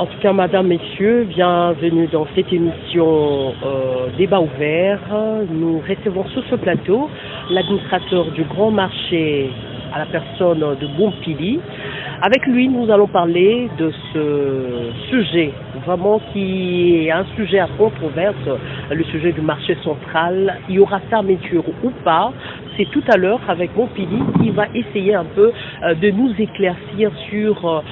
En tout cas, madame, messieurs, bienvenue dans cette émission Débat ouvert. Nous recevons sur ce plateau l'administrateur du grand marché à la personne de Bompili. Avec lui, nous allons parler de ce sujet, vraiment qui est un sujet à controverse, le sujet du marché central. Il y aura fermeture ou pas? C'est tout à l'heure avec Bompili qui va essayer un peu de nous éclaircir sur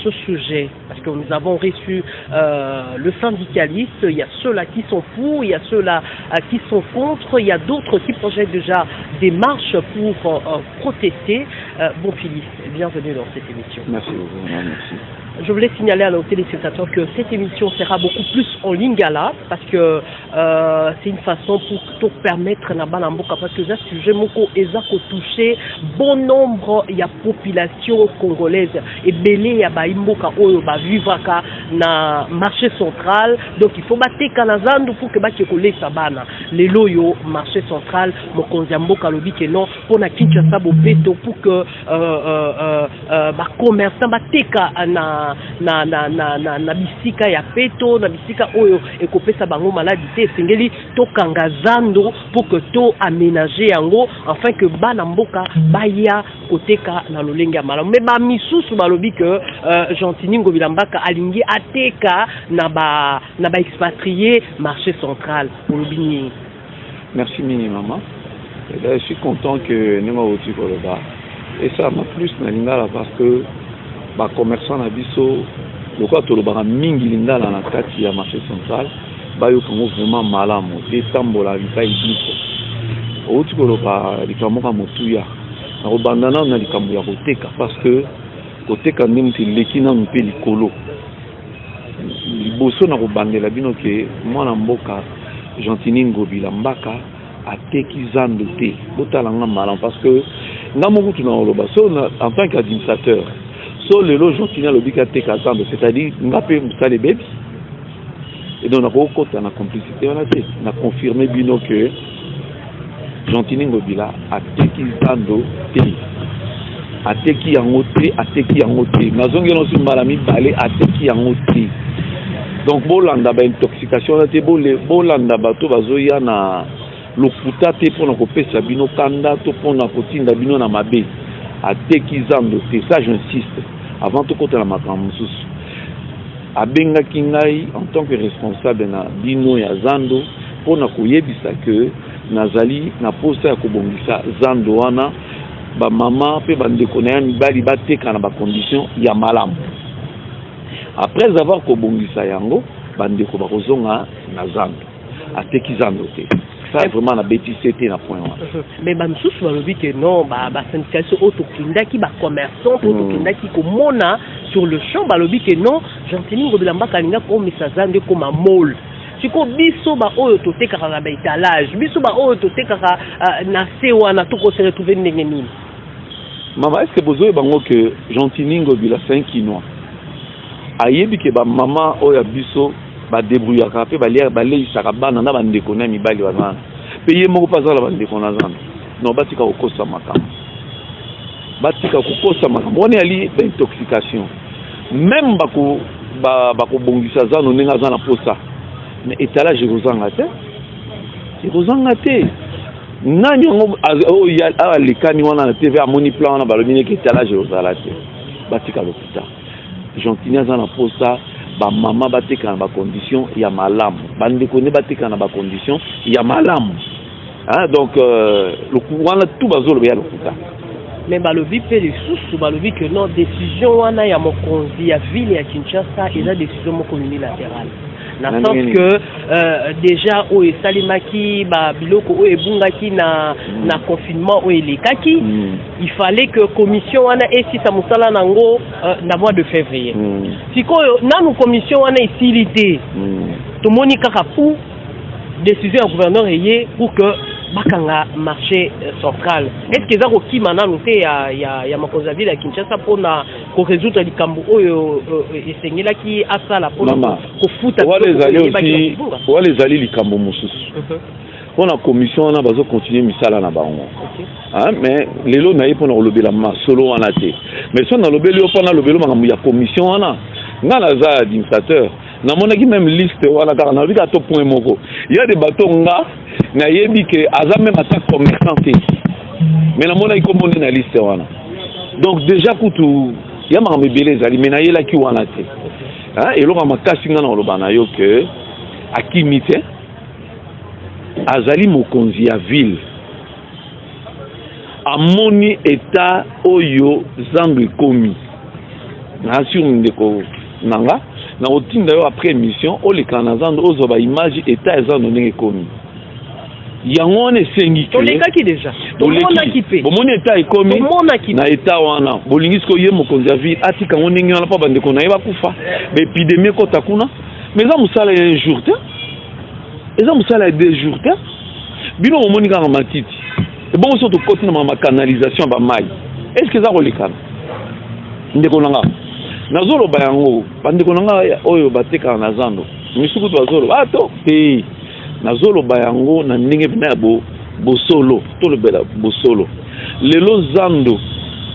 ce sujet. Parce que nous avons reçu le syndicaliste, il y a ceux-là qui sont pour, il y a ceux-là qui sont contre, il y a d'autres qui projettent déjà des marches pour protester. Bompili, bienvenue dans cette émission. Merci beaucoup, merci. Je voulais signaler à nos téléspectateurs que cette émission sera beaucoup plus en lingala parce que c'est une façon pour permettre parce que ce sujet est touché bon nombre de la population congolaise et belé ya ba imboka oyo ba vivaka na marché central, donc il faut battre kanazandu pour que ba kekole sabana lelo yo marché central mokonzi mboka lobi ke non pour na Kinshasa bopeto pour que ba commerçant ba teka na bisika ya peto na bisika oyo ekopesa bango maladi te sengeli to kangazando pour que to aménager yango afin que bana mboka baya koteka na lolenge ya malamu mais ba misusu balobi que Gentini Ngobila Mbaka alingi ateka na ba expatrié marché central olobini. Merci mini maman. Et là, je suis content que Nema Oti Koloba et ça m'a plus na lingala parce que ba commerçant na biso lokwa tolobaka mingi lingala na kati ya marché central bayo kango vraiment malamu etambola likai biso oti koloba likambo ka motuya na kobandana na likambo ya koteka parce que koteka ndimti leki na mpe likolo liboso na kobandela bino ke mwana mboka Gentini Ngobila Mbaka ateki zando te botalanga malamu parce que nga moko tuna oloba so en tant qu'administrateur so lelo Gentini alobika teka zando c'est-à-dire nga pe musale bebi et donc on a côté na complicité on a dit na confirmé bino que Gentini Ngobila ateki zando te ateki yango te nazongelo si malami balé ateki yango te donc bolanda ba intoxication te bolanda bato bazoya na lokuta te pona kopesa bino kanda to pona kotinda bino na mabe ateki zando te, ça j'insiste avant tout côté la makambo susu abengaki ngai en tant que responsable na bino ya zando pona koyebisa que nazali na posta ya kobongisa zando wana ba mama pe bandeko na ya mibali bateka na ba condition ya malamu. Après avoir kobongisa yango bandeko bakozonga na zando ateki zando te. Ça vraiment na bêtise te na point wana. Mais ba msusu balobi que non ba syndicaliste autokindaki ba commerçant autokindaki komona sur le champ balobi que non Gentini Ngobila Mbaka linga ko misa zando comme un mall. Siko biso ba oyo totekaka na ba étalage biso ba oyo totekaka na se wana toko se retrouver ndenge nini. Maman, est-ce que vous bango que Gentini Ngobila 5 kinois ayebi ke ba mama oyo biso ba débrouillaka pe ba lier ba leisaka bana na bandeko na mibali wana pe ye moko pasala bandeko na zando non batika kokosa makambo on ali d'intoxication même bako bongisa zando ninga zana posa mais étalage rozanga te nani o ya alikani wana na TV amoni plan wana balobine ke étalage rozala te batika l'hôpital Gentini zana posa ba mama bateka na ba condition ya malamu bandeko ne bateka na ba condition ya malamu donc le wana tout bazolo ya lokuta mais balobi pe les sous balobi que non décision wana ya mokonzi ya ville ya Kinshasa et la décision moko unilatérale na sens que déjà o esalimaki ba biloko o ebungaki na confinement o elekaki il fallait que commission wana esisa musala nango na mois de février sikoyo nanu commission wana esilité tomoni kaka pour décision ya gouverneur eye pour que bakanga marché central est-ce que za ko kima nanu te ya makonzi ville ya Kinshasa pona ko résoudre likambo oyo esengelaki asala pona ko futa wale zali likambo mususu pona commission wana bazo continuer misala na bango mais lelo na yepona lobela masolo wana te mais so na lobeli opona lobelo makambo ya commission wana nga naza administrateur namonaki même liste wana kaka na bika to point moko il y a des bateaux nga na yebi que aza même ata commerçant te mais namonaki komoni na liste wana donc déjà kutu ya makambo ebele ezali mais nayelaki wana te eloko makasi nga na oloba na yo ke akimi te azali mokonzi ya ville amoni état oyo zando ekomi naasur ndeko nanga na otinda yo après émission oleka na zando ozwa image état ezando ndenge ekomi yango wana esengi ke olekaki déjà tomonaki pe bomoni état ekomi na état wana bolingi siko ye mokonzi ya ville atika ngo ndenge wana mpo bandeko na ye bakufa baépidémie ekota kuna mais eza mosala ya un jour te eza mosala ya 2 jours te bino bomoni kaka matiti ebongo so tokoti na macanalisation ya bamai est ce que eza kolekana ndeko na nga nazoloba yango bandeko na nga oyo batekaka na zando misuku to bazoloba to te nazoloba yango na ndenge mpena ya bosolo tolobela bosolo lelo zando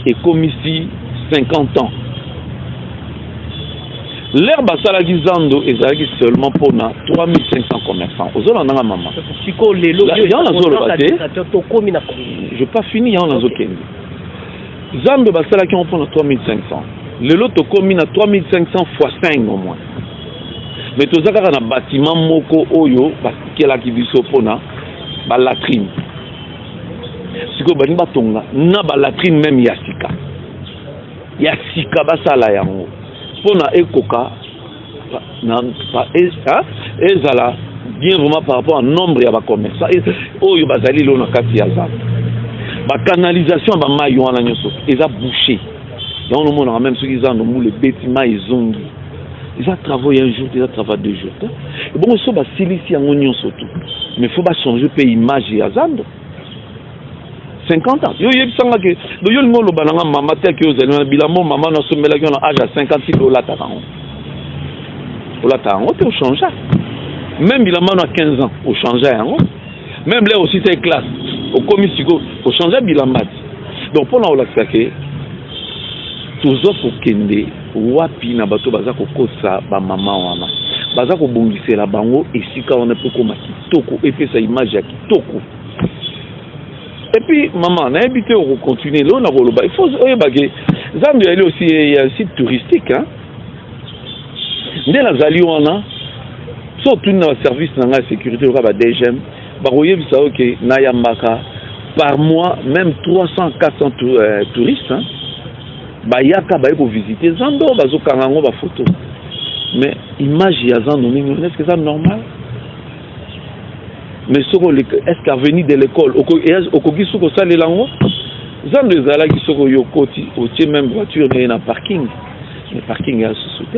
ekomisi 50 ans l'air basalaki zando ezalaki seulement mpona 3500 commerçants ozolandanga mama siko lelo yango nazoloba te je pas fini yango nazokende zando basalaki yango mpona 3500 lelo tokomi na 3500 fois 5 au moins mais toza kaka na bâtiment moko oyo batikelaki biso mpona balatrine sikoyo balingi batonga na balatrine même ya sika basala yango mpona ekoka ezala bien vraiment par rapport à nombre ya bacommerçant oyo bazali lelo na kati ya zando bacanalisation ya bamai wana nyonso eza bouché yango nomonaka même soki zando mule beti mai ezongi eza travaux ya un jour eza travaux 2 jours ebongo so basilisi yango nyonso tu mais faut bachanger mpe image ya zando 50 ans yo yebisanga ke do yo lingo loba nanga mama te ke ozali na bilamo mama na somelaki na âge à 50 ans olata yango te ochange même bilamo na 15 ans ochange yango même là aussi c'est classe okomi siko ochange bilambati donc mpona olakisa ke toza kokende wapi na bato baza kokosa bamama wana baza kobongisela bango esika wana mpe koma kitoko epesa image ya kitoko et puis maman nayebi te okocontinue lelo na koloba il faut oyeba ke zando yali aussi ya site touristique nde nazali wana so otuni na baservice na ngai ya sécurité loka badgm bakoyebisa oyo ke nayambaka par mois même 300-400 touristes bayaka baye kovisite zando bazokanga yango bafoto mais image ya zando nini est-ce que ça normal mais soko est-ce qu'avenir de l'école okoki soko salela yango zando ezalaki soko yokoti otie même voiture na parking mais parking ya susu te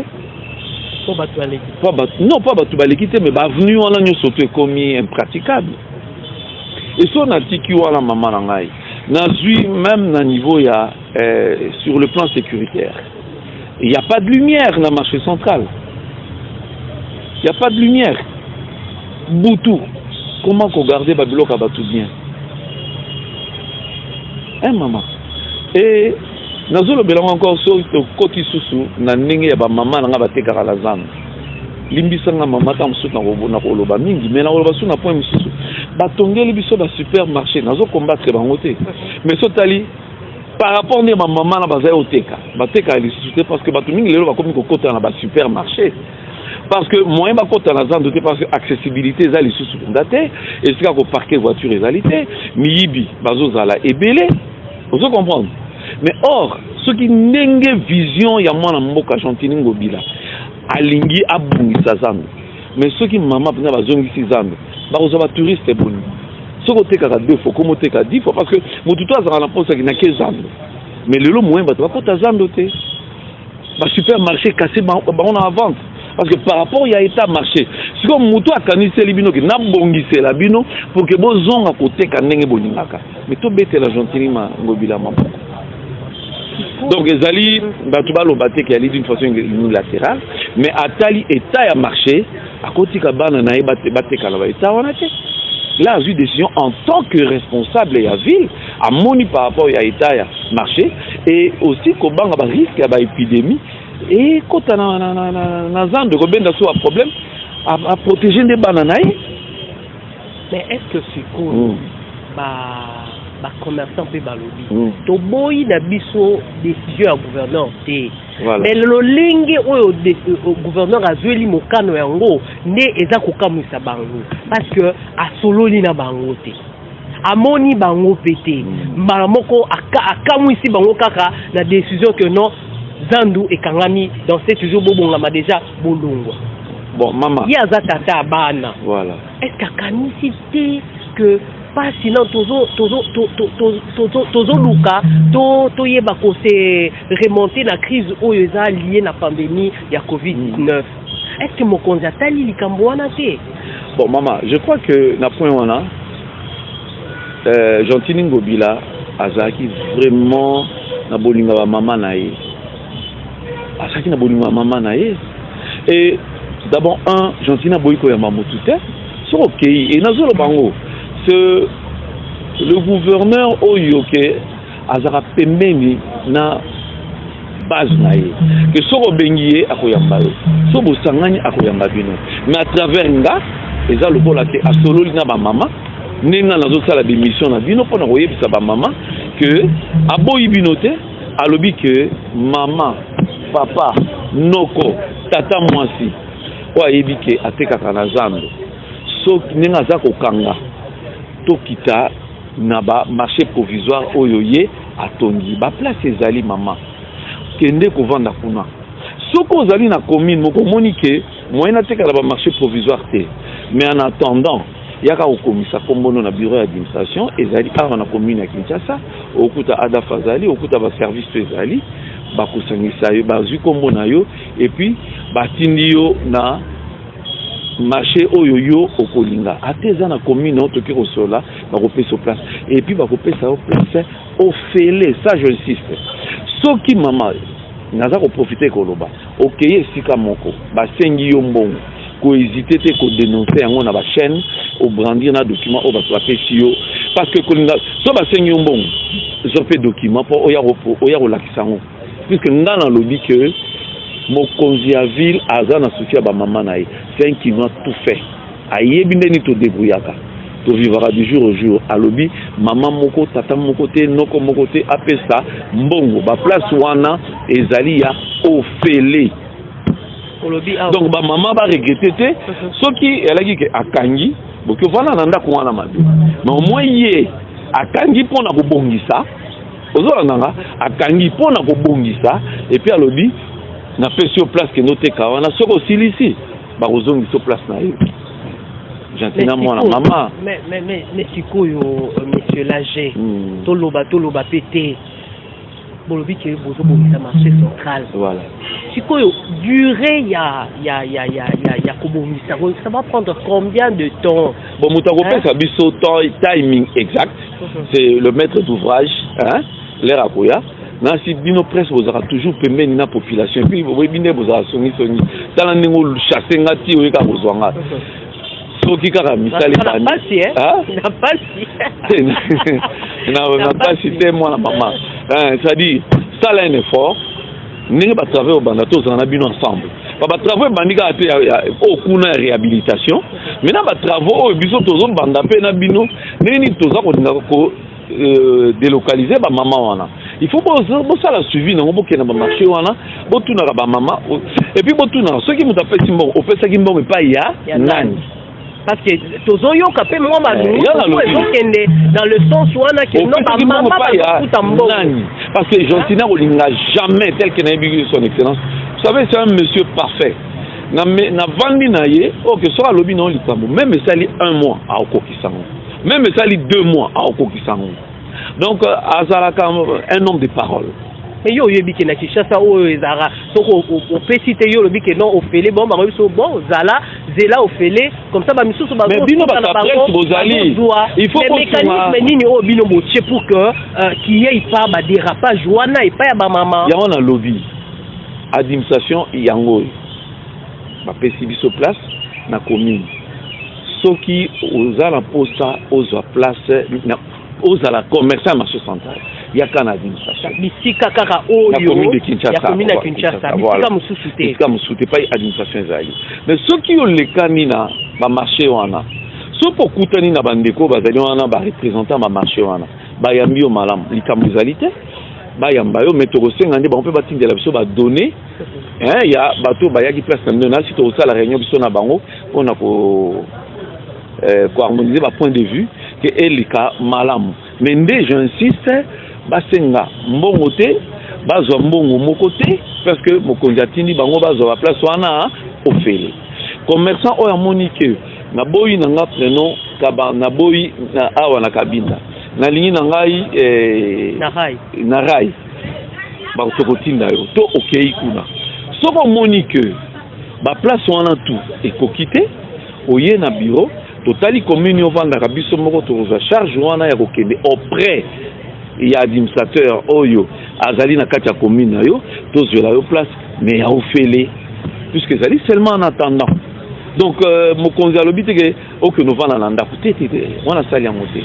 non pas bato baleki te mais baavenue wana nyonso to ekomi impraticable et so natiki wana mama na ngai nazwi même na niveau ya sur le plan sécuritaire il n'y a pas de lumière dans le marché central il n'y a pas de lumière Boutou comment qu'on garde Babilok à Batou bien maman et nazolo belango encore so koti susu na ndenge ya ba mama na nga batekaka la zando limbisanga mama ta musu na koloba mingi mais na koloba su na point mususu batongeli biso ba supermarché nazo combattre bango te mais so tali par rapport ne ma maman na bazaya oteka bateka lisusu parce que bato mingi lelo bakomi kokota na ba supermarché parce que moyen bakota na zando te parce que accessibilité eza lisusu ndate esika ko parquer voiture ezalité miyibi bazozala ebele vous comprendre mais or ce qui ndenge vision ya mwana mboka Chantini Ngobila alingi abungisa zando mais ceux qui maman pena bazongisi zando bakoza ba touriste boni soko tekaka 2 fois comme teka 10 fois parce que mutu to azala na posa ki na ke zando mais lelo moyen bato bakota zando te ba supermarché cassé ba on a vente parce que par rapport ya état marché si comme mutu akaniseli bino ki na bongisela bino pour que bozonga koteka ndenge boningaka mais to betela Chantini Ngobila mapoko. Donc ezali bato baloba te ki ali d'une façon unilatérale mais atali état ya marché akotika bana na bateka la ba état wana te là j'ai décision en tant que responsable ya ville à moni par rapport à état ya marché et aussi ko banga ba risque ya ba épidémie et quand on a zande kobenda so un problème à protéger des bananes. Mais est-ce que c'est cool ba commerçant pe balobi to boyi na biso décision à gouverneur té mais le lingi oyo gouverneur azweli mokano yango ne eza kokamwisa bango parce que asololi na bango té amoni bango pété mbala moko akamwisi bango kaka na décision que non zandu ekangami dans ces toujours bobongama déjà bolongwa bon maman ya za tata bana voilà est-ce qu'akanisi té que pas sinon tozo luka to yeba ko se remonter la crise oyo eza liée na pandémie ya Covid-19 est-ce que mokonzi atali likambo wana te bon maman je crois que na point wana Gentini Ngobila azaki vraiment na bolinga ba maman na ye azaki na bolinga ba maman na ye et d'abord Gentini boyiko ya mamutu te so okay et nazolo bango le gouverneur Oyoke azara pembeni na base naye que soko bengiye akoyamba yo so bosangani akoyamba bino mais à travers nga eza lokola ke asololi na ba mama nenga nazo sala des missions na bino pona koyebisa ba mama que aboyi bino te alobi que mama papa noko tata mwasi wa yebike atekaka na zando so nenga za kokanga tokita na ba marché provisoire oyoye atongi ba place ezali mama kende ko vanda kuna soko ozali na commune moko moni ke moyen ateka na ba marché provisoire te mais en attendant yaka okomisa kombono na bureau d'administration ezali ara na commune ya Kinshasa okuta ADAF azali okuta ba service ezali ba kusangisa yo bazwi kombona yo et puis batindi yo na marché oyoyo okolinga ateza na commune otoki kosola bakopesa place et puis bakopesa place ofele ça je insiste soki mama naza ko profiter koloba okeye sika moko basengi yo mbongo ko hésiter te ko dénoncer yango na ba chaîne au brandir na document o batwapesi yo parce que kolinga so basengi yo mbongo je fais document pour oya ko lakisango puisque ngana lobi que mokonzi ya ville aza na soutien ba maman na ye c'est un qui doit tout fait ayebi ndeni to débrouillaka to vivra du jour au jour alobi maman moko tata moko te noko moko te apesa mbongo ba place wana ezali ya ofele donc ba maman ba regretter te soki elaki ke akangi boki vala na ndako wana mabe mais au moins ye akangi pona ko bongisa ozola nanga akangi pona ko bongisa et puis alobi na pesi au place que noté kawana soko silisi ba ozongi so place na yo gentina moi la maman mais sikoyo monsieur l'âgé toloba pété bolobi ke bozo bongisa marché central voilà sikoyo durée ya kobongisa ça va prendre combien de temps bon mutako pesa biso temps timing exact c'est le maître d'ouvrage hein l'air akoya nasi bino presse vous aura toujours pembeni na population et puis vous bine vous aura songi tala ningo chasser ngati oyeka bozwanga soki kaka misali bani na pasi na pasi te moi la maman c'est-à-dire ça là un effort ningo ba travailler au bandato na bino ensemble ba travailler bandika te au kuna réhabilitation mais na ba travaux au biso tozo banda pe na bino nini toza ko dinga ko délocaliser ba maman wana il faut ça la suivi na boke na ba marché wana botuna ba maman et puis botuna ceux qui m'appellent Simon au fait ça qui m'ont pas ya nani parce que tozo yo kapé moi ba nous kende dans le sens wana que non ba maman ba tout en nani parce que Gentina Olinga jamais tel que n'a vu son excellence vous savez c'est un monsieur parfait na vandi na ye OK soit lobi non likambo même ça li 1 mois à okokisango même ça li 2 mois à okokisango donc azalaka un homme de parole mais yo yebiki na Kinshasa o ezara soko o pesite yo lobi ke non ofele bon ba so bon zala zela ofele comme ça ba misusu ba mais bino ba presse bozali il faut qu'on mécanisme nini o bino boche pour que qui y ait pas ba dérapage wana et pas ba maman ya on a lobby administration yango ba pesi biso place na commune soki ozala posta ozo place na ozala commerçant marché central yaka na administration bisika kaka oyo ya commune de Kinshasa ya commune de Kinshasa bisika mususu te bisika mususu te pa administration ezali mais soki olekani na ba marché wana sopo kutani na bandeko bazali wana ba représentant ba marché wana ba yambi yo malamu likambo ezali te ba yamba yo mais tokosenga nde bango mpe batindela biso badonné ya bato bayaki place na bino nasi tokosala réunion biso na bango mpona koharmoniser bapoint de vue ke elika malamu mais nde j'insiste basenga mbongo te bazwa mbongo moko te parce que mokonzi atindi bango bazwa baplace wana ofele commerçant oyo amoni ke naboyi na nga prénom kaba naboyi na awa na kabinda nalingi na ngai na rai bakotokotinda yo to okei kuna soko omoni ke baplace wana tu ekoki te oye na bureau totali commune ovandaka biso moko tokozwa charge wana ya kokende auprès ya administrateur oyo azali na kati ya commune na yo tozwela yo place mais ya ofele puisque ezali seulement en attendant donc mokonzi alobi teke oke novanda na ndako te wana sali yango te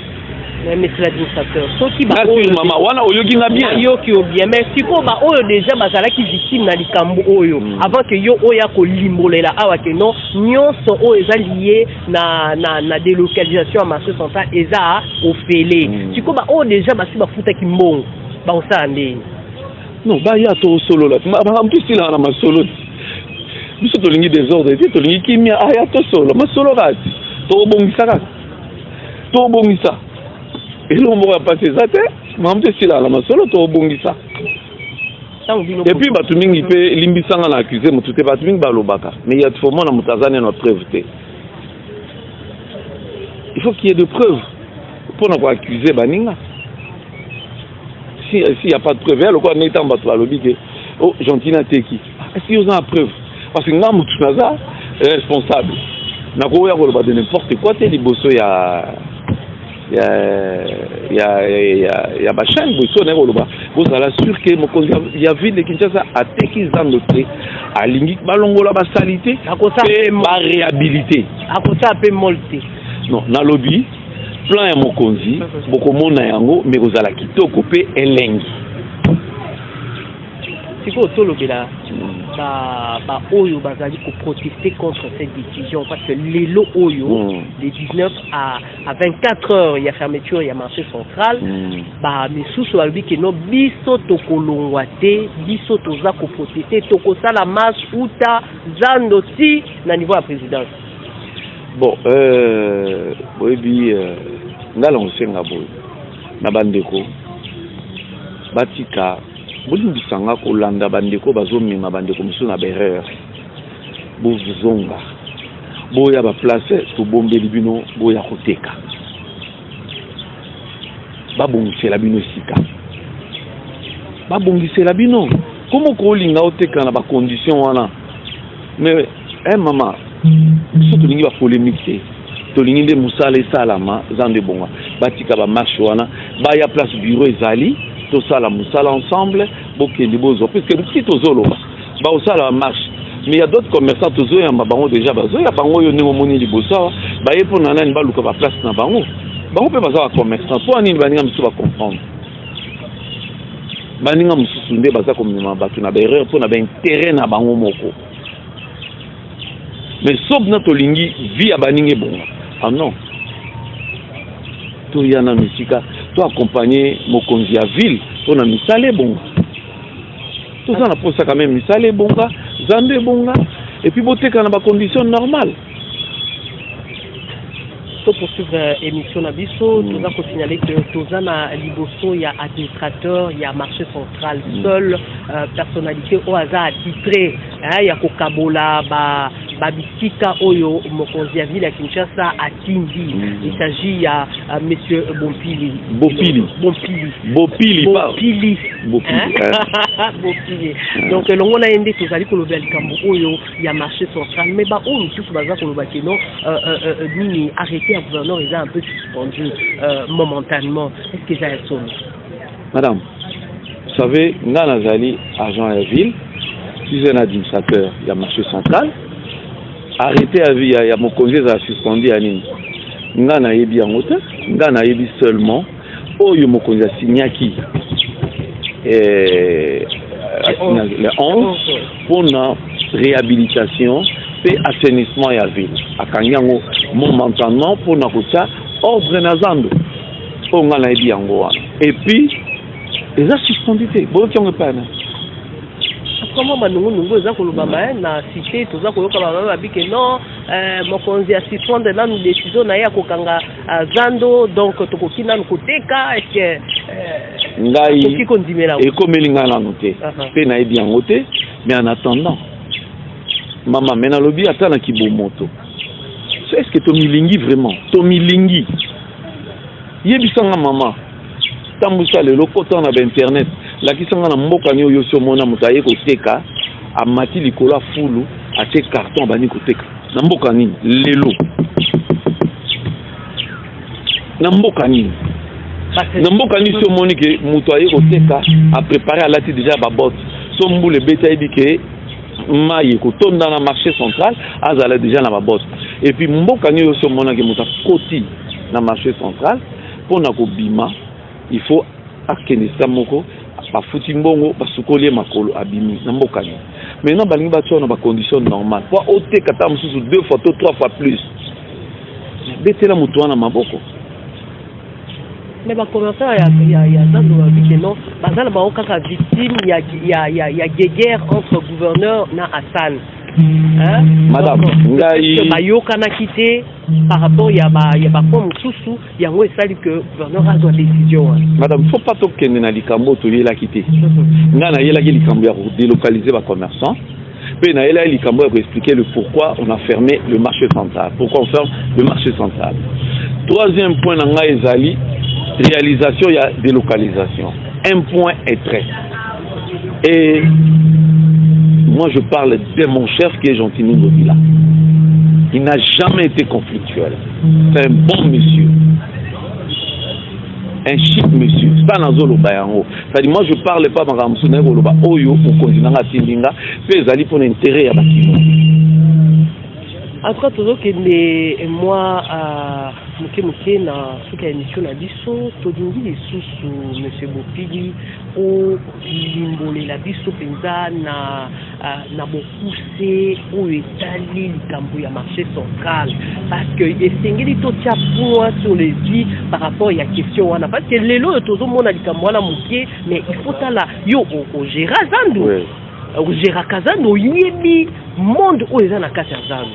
monsieur l'administrateur soki ba oyo mama wana oyoki nga bien yoki o bien mais siko ba oyo déjà bazalaki victime na likambo oyo avant que yo oya ko limbolela awa ke non nyonso oyo eza lié na délocalisation à marché central eza ofele siko ba oyo déjà basi bafuta kimbongo ba osala ndeni non ba ya to solo la ba mpisi la na masolo biso tolingi désordre te tolingi kimia aya to solo masolo kati to bongisa eloko moko ya pasi eza te mamu te silala masolo tobongisa epuis bato mingi mpe limbisanga na accuse motu te bato mingi balobaka mais ya fomona moto aza neno preuve te il faut qu'il y ait de preuves mpona koaccuse baninga si y a pas de preuve ya lokola netan bato balobi ke o gentil nateki est-ce oza na preuve parce que nga motu naza responsable nakoya koloba de n'importe quoi te liboso ya bachane boso na koloba bozala sûr que mokonzi ya ville de Kinshasa ateki zando te alingi balongola basalite pe baréhabilité akosa pe molte non nalobi plan ya mokonzi bokomona yango mais kozala kitoko pe elengi siko tolobela ba oyo bazali ko protester contre cette décision parce que lelo oyo de 19 à 24 heures il y a fermeture il y a marché central ba misusu albi ke no biso tokolongwa te biso toza ko protester tokosala marche uta zando ti na niveau ya présidence bon boyebi ngala ngosenga boye na bandeko batika bolimbisanga kolanda bandeko bazomema bandeko mosusu na berreur bozonga boya baplace tobombeli bino boya koteka babongisela bino esika babongisela bino komo kolinga oteka na bacondition wana mais mama biso tolingi bapolémique te tolingi nde mosala esalama eza nde bonga batika bamarche wana baya place bureau ezali tosala mosala ensemble bokende bozo parce que si tozoloba baosala marche mais il y a d'autres commerçants tozoyamba bango déjà bazoya bango yo ndenge omoni liboso baye mpona nani baluka baplace na bango bango mpe baza bacommerçant mpo anini baninga mosusu bacomprendre baninga mosusu nde baza komema bato na baerreur mpona baintérêt na bango moko mais sob na tolingi vi ya baninga ebonga ah non toya na misika to accompagner mokonzi ya ville mpona misala ebonga toza na posa quand même misala ebonga zando ebonga et puis boteka na bacondition normale to poursuivre émission na biso toza kosignaler que toza na liboso ya administrateur ya marché central seul personnalité au hasard attitré ya kokabola babisika oyo mokonzi ya ville ya Kinshasa atindi il s'agit ya monsieur Bopili donc longo na yende tozali koloba likambo oyo ya marché central mais ba oyo mosusu baza koloba keno nini arrêté à gouverneur est un peu suspendu momentanément est-ce que ça est sonné madame vous savez nga nazali agent à la ville suis un administrateur ya marché central arrêté à vie ya mokonzi za suspendu à nini nga na yebi yango te nga na yebi seulement oyo mokonzi asignaki le 11 pour la réhabilitation et assainissement ya ville akanyango momentanément pour na kotia ordre na zando on a la yango et puis les a suspendu bon qui ont pas comment manungu eza koloba na cité toza koyoka baba babike non mokonzi ya suspendre nanu décision na ya kokanga zando donc tokoki nanu koteka est-ce que ngai ekomeli ngai nanu te mpe nayebi yango te mais en attendant mama mena lobi ata na kibomoto est-ce que tomilingi vraiment tomilingi yebisanga mama tambusa lelo kota na internet lakisanga na mboka ni oyo somona mutaye koteka amati likolo fulu ate carton bani koteka na mboka ni lelo na mboka ni somoni ke mutaye koteka a préparer à la déjà babot sombu le beta ibike maye kotonda na marché central azala déjà na babot et puis mboka ni oyo somona ke muta koti na marché central pona ko bima il faut akenesa moko bafuti mbongo basukolie makolo abimi na mboka ni maintenant balingi batona ba condition normale pour oteka ta mususu 2 fois 3 fois plus betela mutu wana maboko mais ba commerçant ya zando babike non bazala ba okaka victime ya guerre entre gouverneur na Hassan madame ngai bayoka na kité par rapport ya ba ko mususu yango esali que gouverneur a doit décision madame faut pas tokende na likambo to yela kité nga na yela ki likambo ya délocaliser ba commerçant pe na yela likambo ya expliquer le pourquoi on a fermé le marché central pourquoi on ferme le marché central. Troisième point na nga ezali réalisation ya délocalisation un point est très et moi je parle de mon chef qui est Gentini Ngobila. Il n'a jamais été conflictuel. C'est un bon monsieur. Un chic monsieur. C'est pas Nazolo Bayango. C'est-à-dire, moi je parle pas de Ramsoune Goloba. Oyo, au continent à Tindinga. Puis ils allaient pour l'intérêt à Bakimo. En tout cas, toujours que moi, muke na suka émission na biso todingi lisusu monsieur Bopili o limbole la biso penza na bokuse o etali likambo ya marché central parce que esengeli to tia point sur les vies par rapport ya question wana parce que lelo tozo mona likambo wana muke mais il faut tala yo o gera zando o gera kazando yebi monde o eza na kati ya zando.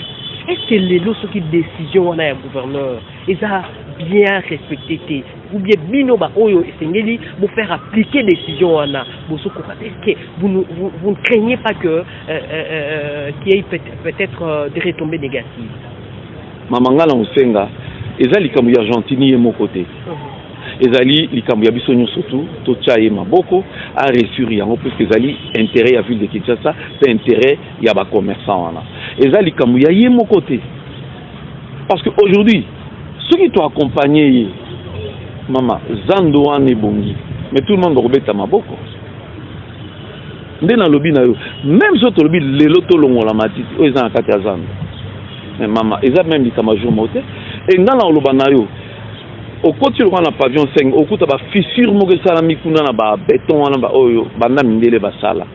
Est-ce que les lois qui décision on a un gouverneur ils a bien respecté ou bien binoba oyo esengeli vous faire appliquer décision on a est-ce que vous ne craignez pas que qu'il y ait peut-être des retombées négatives? Mamanga na usenga ezali kamu ya Argentine ye mon côté ezali likambo ya biso nyonso surtout to tchaye maboko a réussir yango parce que ezali intérêt ya ville de Kinshasa c'est intérêt ya ba commerçant wana ezali likambo ya ye mon côté parce que aujourd'hui ceux qui t'ont accompagné mama zando wana bongi mais tout le monde robeta maboko ndena lobi na yo même so to lobi lelo to longola matiti o ezana kati ya zando mais mama eza même likambo jour moté et ngana loba na yo au côté de la pavillon 5 au côté de la fissure mokesala mikuna na ba béton wana ba oyo banda mindele ba sala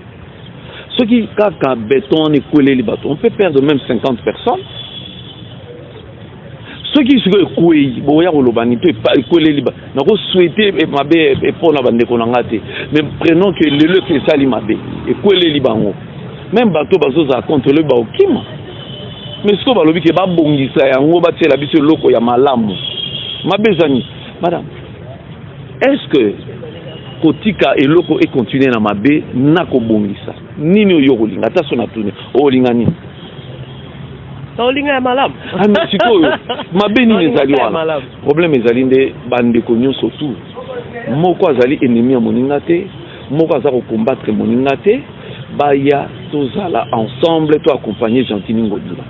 ceux qui kaka béton ne coller les bâtons on peut perdre même 50 personnes ceux qui se koué boya kolobani peut pas coller les bâtons na ko souhaiter mabe et pour na bande ko ngate mais prenons que le que ça li mabe et coller les bango même bateau bazo za contrôler ba okima mais ce ko ba lobi ke ba bongisa yango ba tela biso loko ya malamu. Mabezani, madame, est-ce que Kotika et Loko est continué dans ma baie, n'a qu'au bongisa, ni no yogolinga, ta son a tourné, oh lingani. Olinga malam. Ah mais c'est quoi? Ma baie ni les alliés. Problème les alliés de bande connus surtout. Moko azali ennemi à moningate, moko azali combattre moningate, baya tozala ensemble, toi accompagner Gentini Ngobila.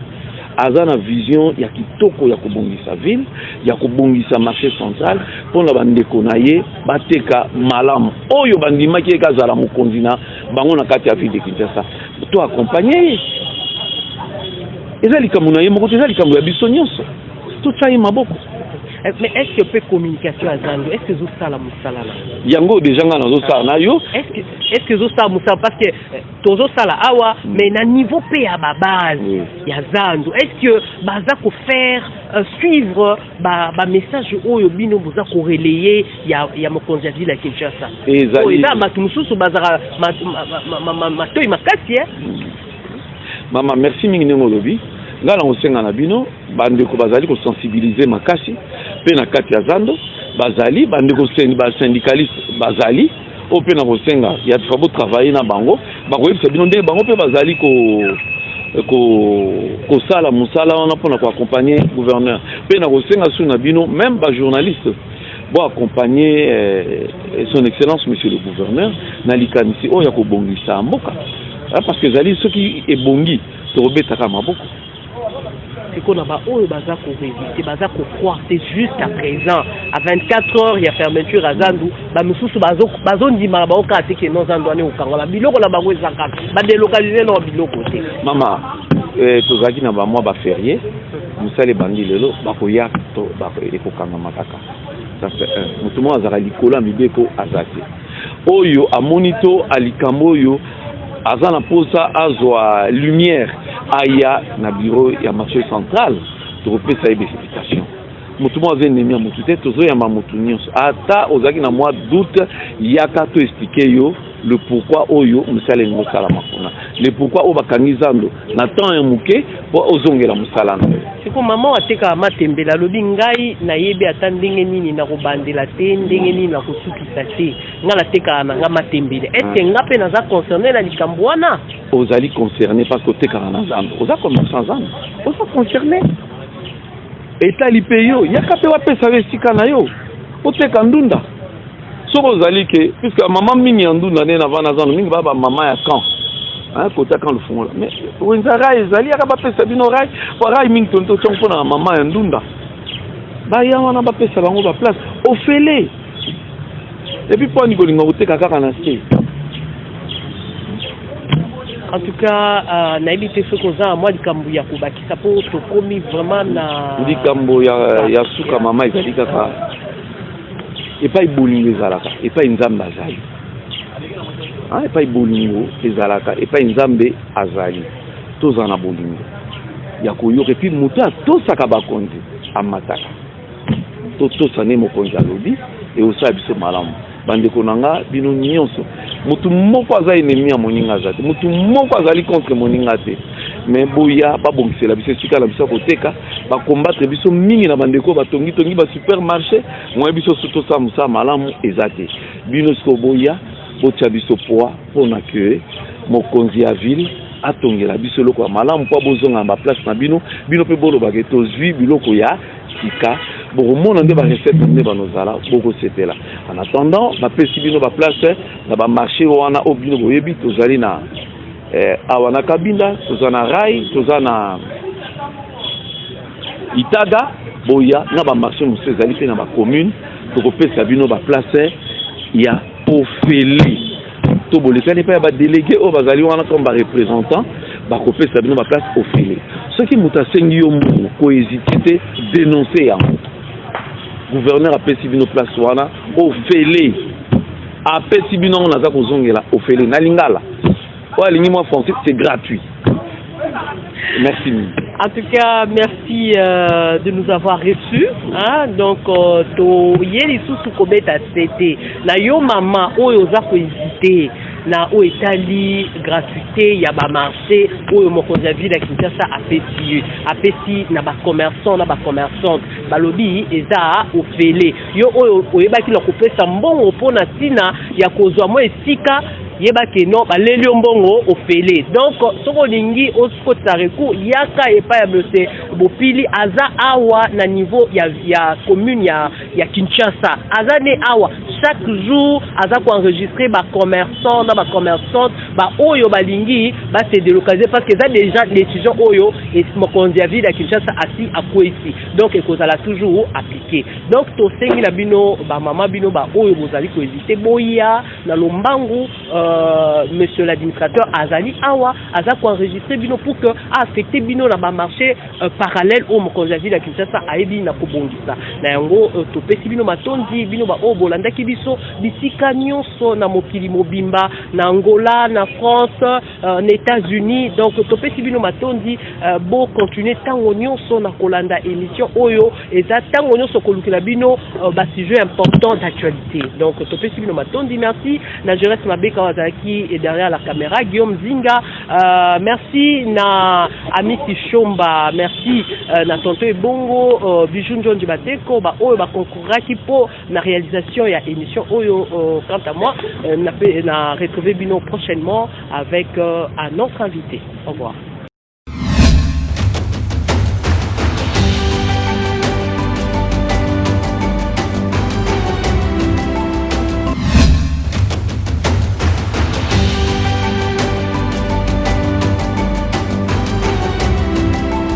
Azana vision ya kitoko ya kobongisa ville ya kobongisa marché central pour na bandeko na ye bateka malamu oyo bandima ki ekazala mokonzi na bango na kati ya ville de Kinshasa to accompagner ezali kamu na ye moko ezali kamu ya biso nyonso to tsayi maboko Mais est-ce que peut communication à Zando? Est-ce que vous ça la musala là? Yango déjà nga nazo ça na yo. Est-ce que vous ça musala parce que tozo sala awa mais na niveau pe ya ba base ya Zando. Est-ce que baza ko faire suivre ba message oyo bino boza ko relayer ya mokonzi ya ville ya Kinshasa? Eza matumususu baza matoi makasi Mama merci mingi nengo lobi. Nga na osenga na bino bandeko bazali ko sensibiliser makasi pe na kati ya Zando bazali bandeko ba syndicaliste bazali o pe na osenga ya faut travailler na bango bako yebisa bino ndenge bango pe bazali ko sala musala on apona ko accompagner gouverneur pe na osenga su na bino même ba journaliste bon accompagner son excellence monsieur le gouverneur na likanisi o ya ko bongisa mboka parce que zali ceux qui est bongi to robetaka maboko. C'est qu'on a baza ko résister, baza ko croire, c'est jusqu'à présent. À 24 heures, il y a fermeture à Zando. Ba mususu bazo ndima ba oka te ke non Zando ane okanga. Biloko na bango ezaka. Ba délocaliser no biloko te. Mama, tozaki na ba mois ba férié. Musale bandi lelo ba ko ya to ba ko ekokanga makaka. Ça fait un. Mutumo azaka likola mibeko azate. Oyo amonito alikambo yo azana posa azwa lumière aya na bureau ya marché central to repesa explication mutu mo avenemi ya mutu te tozo ya mamutu nyonso ata ozaki na mois d'août yaka to expliquer yo le pourquoi oyo musala ngo sala makuna le pourquoi o bakangi Zando na temps ya muke po ozongela musala na c'est comme maman ateka matembela lobi ngai na yebe ata ndenge nini na kobandela te ndenge nini na kosukisa te ngala teka na matembela est-ce que ngape na za concerné na likambo wana ozali concerné parce que teka na Zando oza commerçant Zando oza concerné eta lipeyo yaka pe wapesa vesika na yo oteka ndunda soko ozali ke puisque maman mingi ya ndunda ne na vana Zando mingi baba maman ya camp côté quand le fond là mais wenza rai ezali yaka bapesa bino rai po rai mingi tonto tshongo na maman ya ndunda ba ya wana bapesa bango ba place ofele et puis po nikolinga oteka kaka na ski. En tout cas, naïbi te fait qu'on a moi du Cambouya Koubaki, ça peut être commis vraiment na. Du Cambouya ya suka mama ezali kaka. Et pas ibolingo ezalaka, et pas nzamba azali. Et pas ibolingo ezalaka, et pas nzambe azali. Tozana bolingo. Ya koyoka et puis muta tosaka bakonzi amataka. Tosane mokonzi alobi et osa biso malamu. Bandeko nanga bino nyonso mutu moko aza ennemi ya moninga azate mutu moko azali contre moninga te mais boya babongisela biso esika na biso koteka bakombattre biso mingi na bandeko batongi ba supermarché moye biso soto sa musa malamu ezate bino siko boya botia biso poa pona ke mokonzi ya ville atongela biso loko malamu po bozonga ba place na bino pe boloba ke tozwi biloko ya sika bokomona nde ba recette nde banozala boko sepela en attendant ba pesi bino ba place na ba marché wana obino boyebi tozali na awana kabinda tozana rai tozana itaga boya na ba marché musu ezali pe na ba commune tokopesa bino ba place ya ofele to bolekani pa ba délégué o bazali wana comme ba représentant bakopesa bino ba place ofele ce qui mutasengi yo mbongo ko hésiter dénoncer yango gouverneur apesi bino place wana ofele apesi bino naza kozongela ofele na lingala o alingi moi français c'est gratuit. Merci. En tout cas, merci de nous avoir reçus. Hein? Donc, to yeli susu kobeta tete na yo mama oyo za ko hésiter na o etali gratuité ya ba marché oyo mokonzi ya ville ya Kinshasa apesi na ba commerçant na ba commerçante balobi eza ofele yo oyo oyebaki na kopesa mbongo pona tina ya kozwa mo esika yeba ke non baleli mbongo ofele donc soko lingi osiko tareku yaka epa ya blose bopili aza awa na niveau ya commune ya Kinshasa aza ne awa chaque jour aza ko enregistrer ba commerçant na ba commerçante ba oyo balingi ba se délocaliser parce que ça déjà décision oyo et mokonzi ya ville ya Kinshasa asi akwesi donc ekozala toujours appliqué donc to sengi na bino ba mama bino ba oyo bozali ko hésiter boya na lombangu monsieur l'administrateur azali awa aza ko enregistrer bino pour que affecter bino na ba marché parallèle au mokonzi ya ville ya Kinshasa ayebi na kobongisa na yango to pesi bino matondi bino ba o bolandaki biso bisika nyonso na mokili mobimba na Angola na France na États-Unis donc to pesi bino matondi bo continuer tango nyonso na kolanda émission oyo eza tango nyonso kolukela bino ba sujet important d'actualité donc to pesi bino matondi merci na Jerez Mabeka wazaki et derrière la caméra Guillaume Zinga merci na Amisi Shomba merci na tonto Ebongo Bijou Njonji Bateko ba oyo ba concouraki po na réalisation ya émission oyo quant à moi na retrouver bino prochainement avec un autre invité. Au revoir.